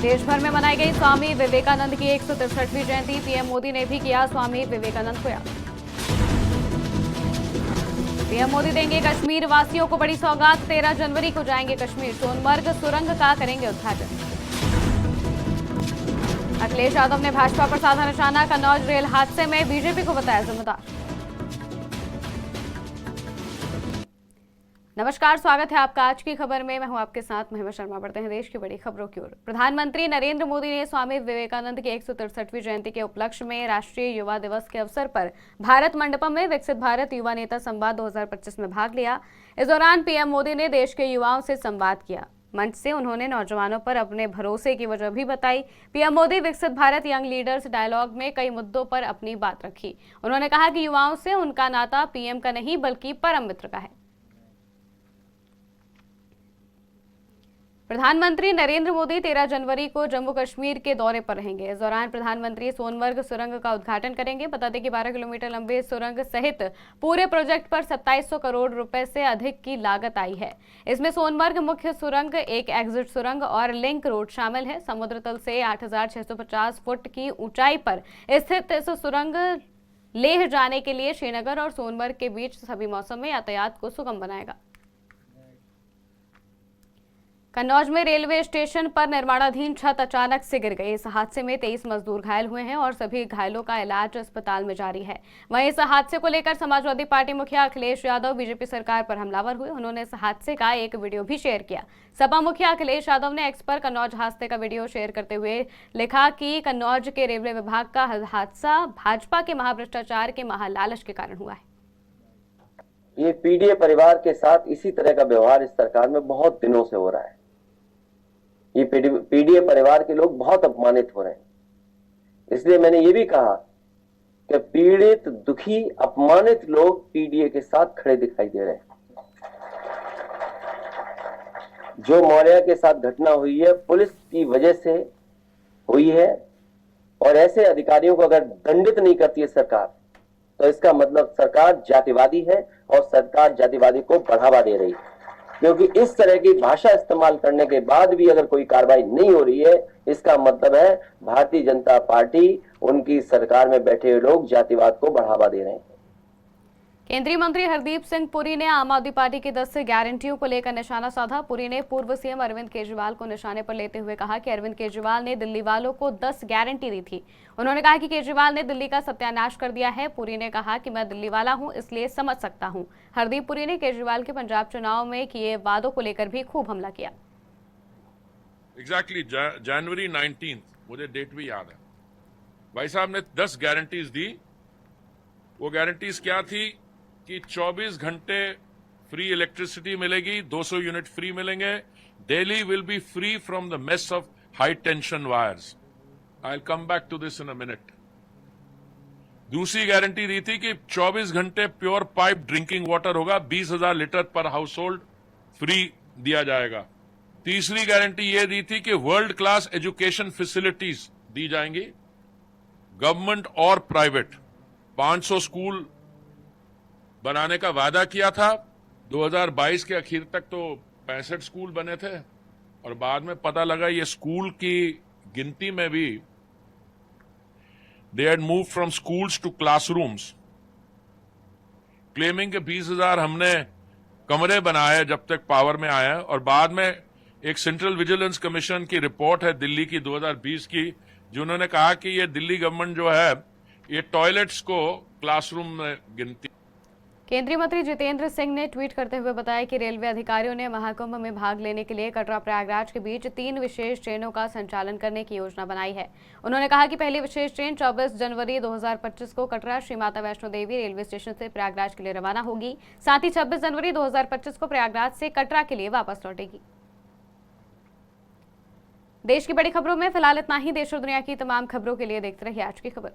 देश भर में मनाई गई स्वामी विवेकानंद की 163वीं जयंती। पीएम मोदी ने भी किया स्वामी विवेकानंद को याद। पीएम मोदी देंगे कश्मीर वासियों को बड़ी सौगात। 13 जनवरी को जाएंगे कश्मीर। सोनमर्ग सुरंग का करेंगे उद्घाटन। अखिलेश यादव ने भाजपा पर साधा निशाना। कन्नौज रेल हादसे में बीजेपी को बताया जिम्मेदार। नमस्कार, स्वागत है आपका आज की खबर में। मैं हूं आपके साथ महिमा शर्मा। बढ़ते हैं देश की बड़ी खबरों की ओर। प्रधानमंत्री नरेंद्र मोदी ने स्वामी विवेकानंद की 163वीं जयंती के उपलक्ष्य में राष्ट्रीय युवा दिवस के अवसर पर भारत मंडपम में विकसित भारत युवा नेता संवाद 2025 में भाग लिया। इस दौरान पीएम मोदी ने देश के युवाओं से संवाद किया। मंच से उन्होंने नौजवानों पर अपने भरोसे की वजह भी बताई। पीएम मोदी विकसित भारत यंग लीडर्स डायलॉग में कई मुद्दों पर अपनी बात रखी। उन्होंने कहा कि युवाओं से उनका नाता पीएम का नहीं बल्कि परम मित्र का है। प्रधानमंत्री नरेंद्र मोदी 13 जनवरी को जम्मू कश्मीर के दौरे पर रहेंगे। इस दौरान प्रधानमंत्री सोनमर्ग सुरंग का उद्घाटन करेंगे। बता दें कि 12 किलोमीटर लंबे सुरंग सहित पूरे प्रोजेक्ट पर 2700 करोड़ रुपए से अधिक की लागत आई है। इसमें सोनमर्ग मुख्य सुरंग, एक एग्जिट सुरंग और लिंक रोड शामिल है। समुद्र तल से 8650 फुट की ऊंचाई पर स्थित इस सुरंग लेह जाने के लिए श्रीनगर और सोनमर्ग के बीच सभी मौसम में यातायात को सुगम बनाएगा। कन्नौज में रेलवे स्टेशन पर निर्माणाधीन छत अचानक से गिर गई। इस हादसे में 23 मजदूर घायल हुए हैं और सभी घायलों का इलाज अस्पताल में जारी है। वहीं इस हादसे को लेकर समाजवादी पार्टी मुखिया अखिलेश यादव बीजेपी सरकार पर हमलावर हुए। उन्होंने इस हादसे का एक वीडियो भी शेयर किया। सपा मुखिया अखिलेश यादव ने एक्स पर कन्नौज हादसे का वीडियो शेयर करते हुए लिखा कि कन्नौज के रेलवे विभाग का हादसा भाजपा के महाभ्रष्टाचार के महालालच के कारण हुआ है। ये पीडीए परिवार के साथ इसी तरह का व्यवहार इस सरकार में बहुत दिनों से हो रहा है। ये पीडीए परिवार के लोग बहुत अपमानित हो रहे हैं। इसलिए मैंने ये भी कहा कि पीड़ित, दुखी, अपमानित लोग पीडीए के साथ खड़े दिखाई दे रहे हैं। जो मौर्य के साथ घटना हुई है पुलिस की वजह से हुई है, और ऐसे अधिकारियों को अगर दंडित नहीं करती है सरकार, तो इसका मतलब सरकार जातिवादी है और सरकार जातिवादी को बढ़ावा दे रही है। क्योंकि इस तरह की भाषा इस्तेमाल करने के बाद भी अगर कोई कार्रवाई नहीं हो रही है, इसका मतलब है भारतीय जनता पार्टी, उनकी सरकार में बैठे हुए लोग जातिवाद को बढ़ावा दे रहे हैं। केंद्रीय मंत्री हरदीप सिंह पुरी ने आम आदमी पार्टी की 10 गारंटियों को लेकर निशाना साधा। पुरी ने पूर्व सीएम अरविंद केजरीवाल को निशाने पर लेते हुए कहा कि अरविंद केजरीवाल ने दिल्ली वालों को 10 गारंटी दी थी। उन्होंने कहा कि केजरीवाल ने दिल्ली का सत्यानाश कर दिया है। पुरी ने कहा कि मैं दिल्ली वाला हूं, इसलिए समझ सकता हूं। हरदीप पुरी ने केजरीवाल के पंजाब चुनाव में किए वादों को लेकर भी खूब हमला किया। एग्जैक्टली जनवरी 19, मुझे डेट भी याद है। भाई साहब ने 10 गारंटीज दी। वो गारंटीज क्या थी कि 24 घंटे फ्री इलेक्ट्रिसिटी मिलेगी, 200 यूनिट फ्री मिलेंगे। Delhi will be free from the mess of high tension wires. I will come back to this in a minute. दूसरी गारंटी दी थी कि 24 घंटे प्योर पाइप ड्रिंकिंग वाटर होगा, 20,000 लीटर पर हाउस होल्ड फ्री दिया जाएगा। तीसरी गारंटी यह दी थी कि वर्ल्ड क्लास एजुकेशन फैसिलिटीज दी जाएंगी, गवर्नमेंट और प्राइवेट। 500 स्कूल बनाने का वादा किया था। 2022 के आखिर तक तो 65 स्कूल बने थे, और बाद में पता लगा ये स्कूल की गिनती में भी they had move from schools to classrooms, claiming के 20,000 हमने कमरे बनाए जब तक पावर में आया। और बाद में एक सेंट्रल विजिलेंस कमीशन की रिपोर्ट है दिल्ली की 2020 की, जिन्होंने कहा कि ये दिल्ली गवर्नमेंट जो है ये टॉयलेट्स को क्लासरूम में गिनती। केंद्रीय मंत्री जितेंद्र सिंह ने ट्वीट करते हुए बताया कि रेलवे अधिकारियों ने महाकुंभ में भाग लेने के लिए कटरा प्रयागराज के बीच 3 विशेष ट्रेनों का संचालन करने की योजना बनाई है। उन्होंने कहा कि पहली विशेष ट्रेन 24 जनवरी 2025 को कटरा श्री माता वैष्णो देवी रेलवे स्टेशन से प्रयागराज के लिए रवाना होगी। साथ ही 26 जनवरी 2025 को प्रयागराज से कटरा के लिए वापस लौटेगी। देश की बड़ी खबरों में फिलहाल इतना ही। देश और दुनिया की तमाम खबरों के लिए देखते रहिए आज की खबर।